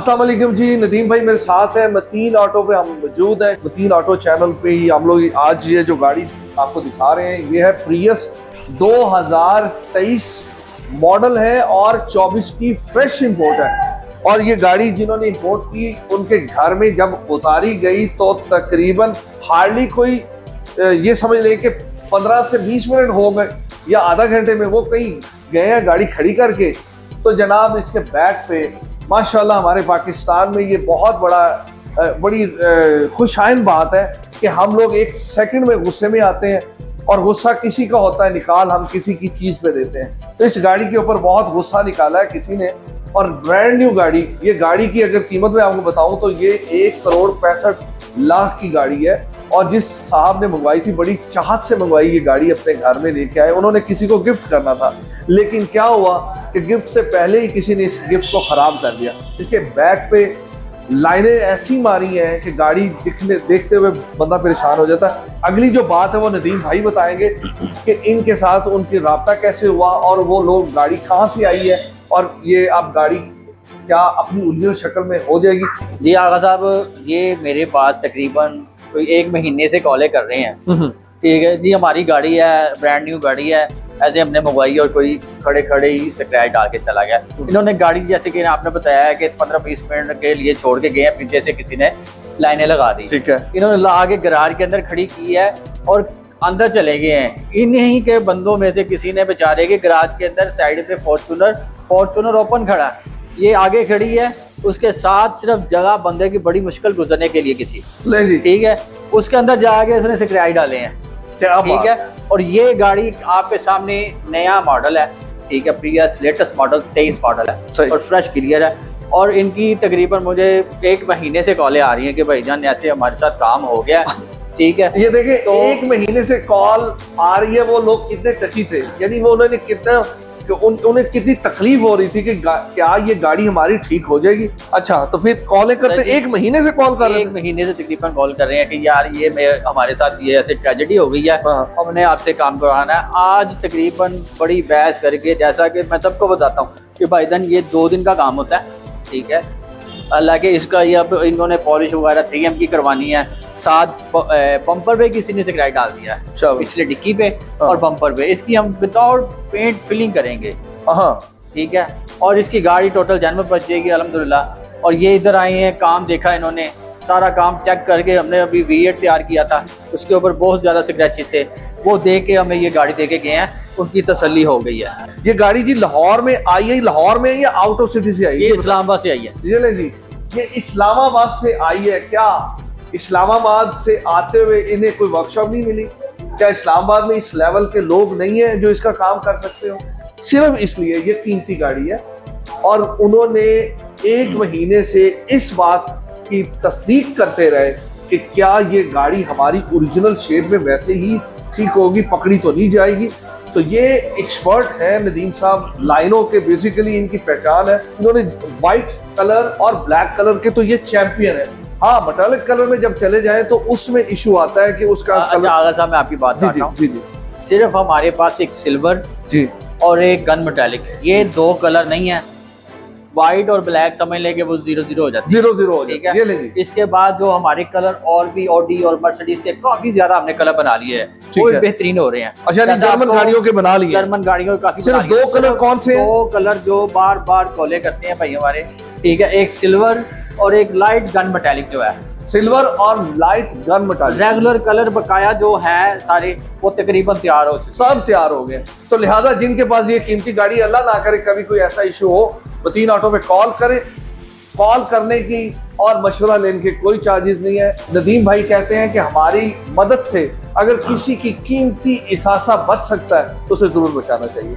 अस्सलाम वालेकुम जी, नदीम भाई मेरे साथ है। मतीन ऑटो पे हम मौजूद हैं। मतीन ऑटो चैनल पे ही हम लोग आज ये जो गाड़ी आपको दिखा रहे हैं ये है प्रियस 2023 मॉडल है और 24 की फ्रेश इंपोर्ट है। और ये गाड़ी जिन्होंने इंपोर्ट की उनके घर में जब उतारी गई तो तकरीबन हार्डली कोई ये समझ लें कि 15 से 20 मिनट हो गए या आधा घंटे में वो कहीं गए हैं गाड़ी खड़ी करके। तो जनाब इसके बैक पे माशाल्लाह हमारे पाकिस्तान में ये बहुत बड़ी खुशाइन बात है कि हम लोग एक सेकंड में गुस्से में आते हैं और गुस्सा किसी का होता है निकाल हम किसी की चीज़ पे देते हैं। तो इस गाड़ी के ऊपर बहुत गुस्सा निकाला है किसी ने और ब्रांड न्यू गाड़ी। ये गाड़ी की अगर कीमत मैं आपको बताऊं तो ये 1,65,00,000 की गाड़ी है और जिस साहब ने मंगवाई थी बड़ी चाहत से मंगवाई ये गाड़ी, अपने घर में लेके आए। उन्होंने किसी को गिफ्ट करना था लेकिन क्या हुआ कि गिफ्ट से पहले ही किसी ने इस गिफ्ट को ख़राब कर दिया। इसके बैक पे लाइनें ऐसी मारी हैं कि गाड़ी देखते हुए बंदा परेशान हो जाता है। अगली जो बात है वो नदीम भाई बताएंगे कि इनके साथ उनकी राब्ता कैसे हुआ और वो लोग गाड़ी कहाँ से आई है और ये आप गाड़ी क्या अपनी ओरिजिनल शक्ल में हो जाएगी। जी आगा साहब, ये मेरे पास तकरीबन कोई 1 महीने से कॉलें कर रहे हैं। ठीक है जी, हमारी गाड़ी है, ब्रांड न्यू गाड़ी है, ऐसे हमने मंगवाई और कोई खड़े खड़े ही स्क्रैच डाल के चला गया। इन्होंने गाड़ी जैसे कि आपने बताया है कि 15-20 मिनट के लिए छोड़ के गए हैं, पीछे से किसी ने लाइनें लगा दी। ठीक है, इन्होंने ला के गराज के अंदर खड़ी की है और अंदर चले गए हैं। इन्हीं के बंदों में से किसी ने बेचारे के गराज के अंदर साइड पे फॉर्चूनर ओपन खड़ा, ये आगे खड़ी है, उसके साथ सिर्फ जगह बंदे की बड़ी मुश्किल गुजरने के लिए की थी। ठीक है, उसके अंदर जाके इसने स्क्रैच डाले हैं। ठीक है, और ये गाड़ी आपके सामने नया मॉडल है। ठीक है, प्रियस लेटेस्ट मॉडल 23 मॉडल है और फ्रेश क्लियर है। और इनकी तकरीबन मुझे 1 महीने से कॉलें आ रही हैं कि भाईजान ऐसे हमारे साथ काम हो गया। ठीक है, ये देखिए तो 1 महीने से कॉल आ रही है। वो लोग कितने टची थे, यानी वो उन्होंने कितना उन्हें कितनी तकलीफ हो रही थी कि क्या ये गाड़ी हमारी ठीक हो जाएगी। अच्छा, तो फिर कॉलें करते 1 महीने से कॉल कर रहे हैं। 1 महीने से तकरीबन कॉल कर रहे हैं कि यार ये हमारे साथ ये ऐसे ट्रेजेडी हो गई है, हमने आपसे काम करवाना है। आज तकरीबन बड़ी बहस करके, जैसा कि मैं सबको बताता हूँ कि भाईजान ये 2 दिन का काम होता है। ठीक है, हालांकि इसका ये अब इन्होंने पॉलिश वगैरह 3M की करवानी है। साथ बम्पर पे किसी ने स्क्रैच डाल दिया है, पिछले डिक्की पे और बम्पर पे। इसकी हम विदाउट पेंट फिलिंग करेंगे। ठीक है, और इसकी गाड़ी टोटल जन्म बच जाएगी अल्हम्दुलिल्लाह। और ये इधर आए हैं, काम देखा इन्होंने, सारा काम चेक करके हमने अभी V8 तैयार किया था, उसके ऊपर बहुत ज़्यादा स्क्रैचेस थे, वो देख के हमें ये गाड़ी दे के गए हैं, उनकी तसल्ली हो गई है। ये गाड़ी जी लाहौर में आई है, लाहौर में या आउट ऑफ सिटी से आई है? ये इस्लामाबाद से आई है। जी, ये इस्लामाबाद से आई है। क्या इस्लामाबाद से आते हुए इन्हें कोई वर्कशॉप नहीं मिली? क्या इस्लामाबाद में इस लेवल के लोग नहीं है जो इसका काम कर सकते हो? सिर्फ इसलिए ये कीमती गाड़ी है और उन्होंने 1 महीने से इस बात की तस्दीक करते रहे कि क्या ये गाड़ी हमारी ओरिजिनल शेप में वैसे ही ठीक होगी, पकड़ी तो नहीं जाएगी। तो ये एक्सपर्ट है नदीम साहब, लाइनों के बेसिकली इनकी पहचान है। इन्होंने व्हाइट कलर और ब्लैक कलर के तो ये चैंपियन है। हाँ, मेटालिक कलर में जब चले जाएं तो उसमें इशू आता है कि उसका आगा साहब मैं आपकी बात करता हूं। जी, सिर्फ हमारे पास एक सिल्वर जी और एक गन मेटालिक, ये 2 कलर नहीं है। व्हाइट और ब्लैक समझ लेके वो 0-0 हो जाती है। 0-0 हो जाती है। ये लेंगे। इसके बाद जो हमारे कलर और भी ऑडी और मर्सिडीज के काफी ज्यादा हमने कलर बना लिए हैं, वो बेहतरीन हो रहे हैं। अच्छा, जर्मन गाड़ियों के बना लिए? जर्मन गाड़ियों के काफी। सिर्फ 2 कलर कौन से? 2 कलर जो बार बार कॉले करते हैं भाई हमारे। ठीक है, एक सिल्वर और एक लाइट गन मेटालिक जो है। सिल्वर और light gun metallic. Regular colour बकाया जो है सारे वो तकरीबन तैयार हो चुके, सब तैयार हो गए। तो लिहाजा जिनके पास ये कीमती गाड़ी, अल्लाह ना करे कभी कोई ऐसा इशू हो, मतीन ऑटो पे कॉल करे। कॉल करने की और मशवरा लेने के कोई चार्जेस नहीं है। नदीम भाई कहते हैं कि हमारी मदद से अगर किसी की कीमती इसासा बच सकता है तो उसे जरूर बचाना चाहिए।